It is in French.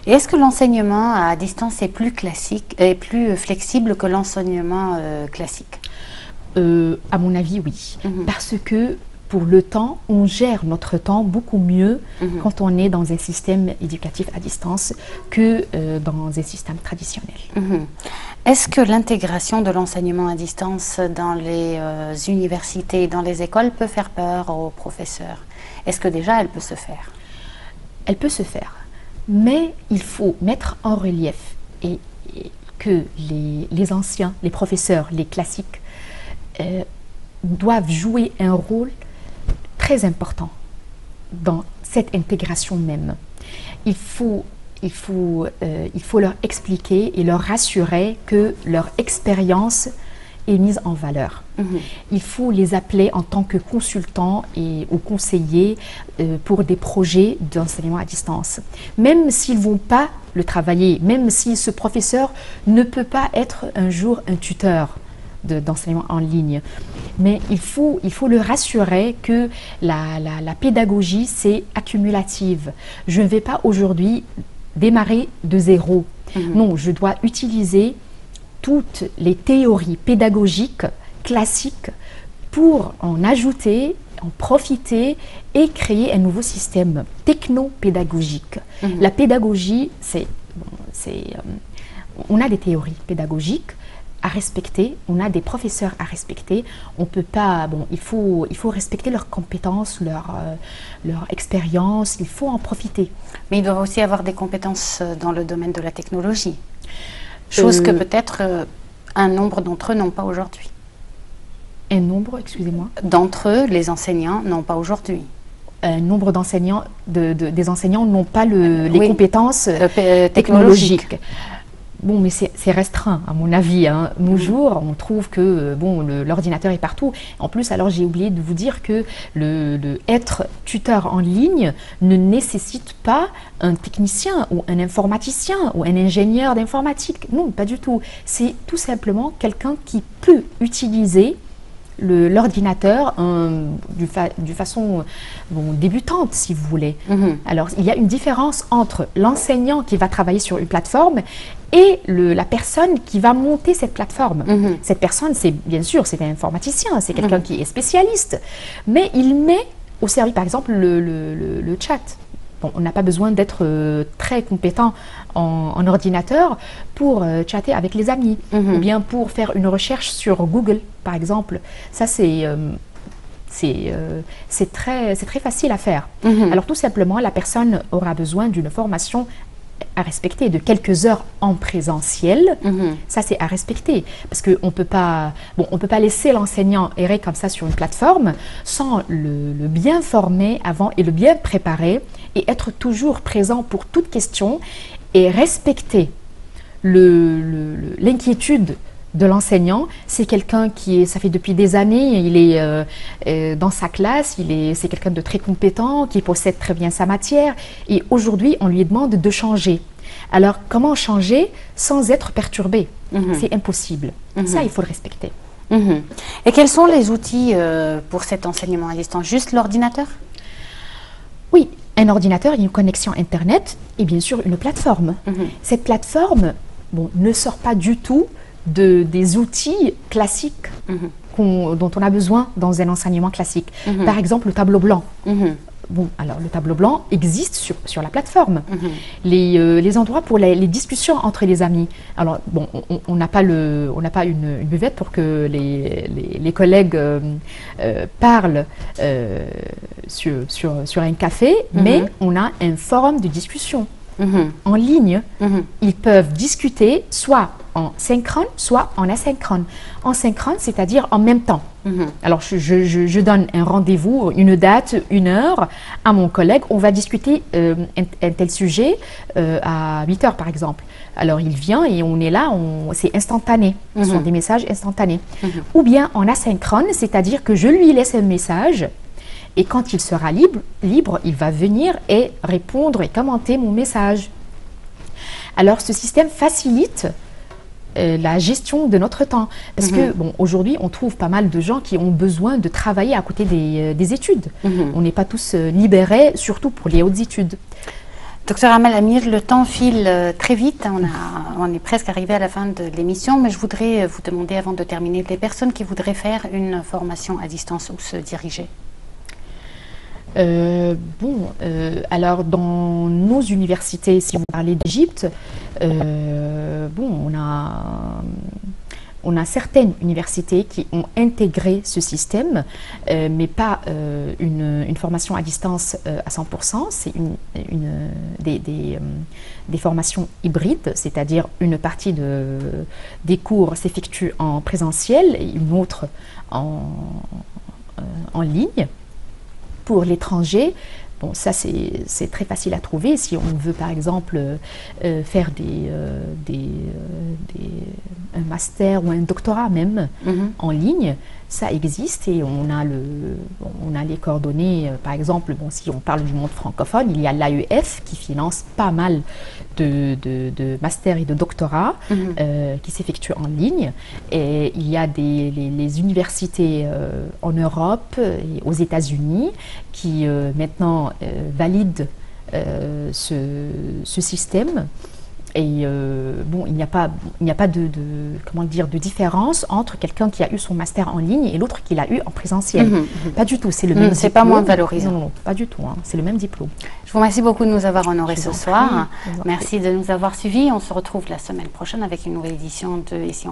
Et est-ce que l'enseignement à distance est plus classique et plus flexible que l'enseignement classique? À mon avis, oui. Parce que pour le temps, on gère notre temps beaucoup mieux quand on est dans un système éducatif à distance que dans un système traditionnel. Est-ce que l'intégration de l'enseignement à distance dans les universités, dans les écoles peut faire peur aux professeurs? Est-ce que déjà elle peut se faire? Elle peut se faire, mais il faut mettre en relief que les anciens, les professeurs, les classiques, doivent jouer un rôle très important dans cette intégration même. Il faut leur expliquer et leur rassurer que leur expérience est mise en valeur. Il faut les appeler en tant que consultants ou conseillers pour des projets d'enseignement à distance. Même s'ils ne vont pas le travailler, même si ce professeur ne peut pas être un jour un tuteur d'enseignement en ligne. Mais il faut le rassurer que la pédagogie, c'est accumulative. Je ne vais pas aujourd'hui démarrer de zéro. Non, je dois utiliser toutes les théories pédagogiques classiques pour en ajouter, en profiter et créer un nouveau système techno-pédagogique. La pédagogie, on a des théories pédagogiques à respecter, on a des professeurs à respecter, on peut pas, il faut respecter leurs compétences, leur expérience, il faut en profiter. Mais ils doivent aussi avoir des compétences dans le domaine de la technologie, chose que peut-être un nombre d'entre eux n'ont pas aujourd'hui. Un nombre, excusez-moi? D'entre eux, les enseignants n'ont pas aujourd'hui. Un nombre d'enseignants, des enseignants n'ont pas les compétences technologiques. Bon, mais c'est restreint, à mon avis. Nos jours, on trouve que l'ordinateur est partout. En plus, alors j'ai oublié de vous dire que être tuteur en ligne ne nécessite pas un technicien ou un informaticien ou un ingénieur d'informatique. Non, pas du tout. C'est tout simplement quelqu'un qui peut utiliser l'ordinateur de façon débutante, si vous voulez. Alors, il y a une différence entre l'enseignant qui va travailler sur une plateforme et la personne qui va monter cette plateforme. Cette personne, bien sûr, c'est un informaticien, c'est quelqu'un qui est spécialiste, mais il met au service, par exemple, le chat. On n'a pas besoin d'être très compétent en ordinateur pour chatter avec les amis ou bien pour faire une recherche sur Google, par exemple. Ça, c'est très facile à faire. Alors, tout simplement, la personne aura besoin d'une formation à respecter, de quelques heures en présentiel. Ça, c'est à respecter, parce qu'on peut pas laisser l'enseignant errer comme ça sur une plateforme sans le bien former avant et le bien préparer et être toujours présent pour toute question et respecter l'inquiétude de l'enseignant. C'est quelqu'un ça fait depuis des années, il est dans sa classe, c'est quelqu'un de très compétent, qui possède très bien sa matière, et aujourd'hui, on lui demande de changer. Alors, comment changer sans être perturbé? C'est impossible. Ça, il faut le respecter. Et quels sont les outils pour cet enseignement à distance? Juste l'ordinateur? Oui, un ordinateur, une connexion Internet et bien sûr une plateforme. Cette plateforme ne sort pas du tout des outils classiques dont on a besoin dans un enseignement classique. Par exemple, le tableau blanc. Alors le tableau blanc existe sur la plateforme. Les endroits pour les discussions entre les amis. Alors on n'a pas une buvette pour que les collègues parlent sur un café, mais on a un forum de discussion en ligne. Ils peuvent discuter soit en synchrone, soit en asynchrone. En synchrone, c'est-à-dire en même temps. Alors, je donne un rendez-vous, une date, une heure à mon collègue. On va discuter un tel sujet à 8 heures, par exemple. Alors, il vient et on est là, c'est instantané. Ce sont des messages instantanés. Ou bien en asynchrone, c'est-à-dire que je lui laisse un message et quand il sera libre, il va venir et répondre et commenter mon message. Alors, ce système facilite la gestion de notre temps. Parce que, aujourd'hui, on trouve pas mal de gens qui ont besoin de travailler à côté des études. On n'est pas tous libérés, surtout pour les hautes études. Docteur Amal Amir, le temps file très vite, on est presque arrivé à la fin de l'émission, mais je voudrais vous demander avant de terminer, les personnes qui voudraient faire une formation à distance, où se diriger? Alors dans nos universités, si on parlait d'Égypte, on a certaines universités qui ont intégré ce système, mais pas une formation à distance à 100%. C'est des formations hybrides, c'est-à-dire une partie des cours s'effectue en présentiel et une autre en ligne. Pour l'étranger, bon, ça c'est très facile à trouver. Si on veut par exemple faire un master ou un doctorat même en ligne, ça existe et on a les coordonnées. Par exemple, bon, si on parle du monde francophone, il y a l'AEF qui finance pas mal de masters et de doctorats qui s'effectuent en ligne. Et il y a les universités en Europe et aux États-Unis qui maintenant valident ce système. Et bon, il n'y a pas de différence entre quelqu'un qui a eu son master en ligne et l'autre qui l'a eu en présentiel. Pas du tout, c'est le même diplôme. C'est pas moins valorisant. Non, pas du tout, hein, c'est le même diplôme. Je vous remercie beaucoup de nous avoir honorés ce soir. Merci de nous avoir suivis. On se retrouve la semaine prochaine avec une nouvelle édition de Ici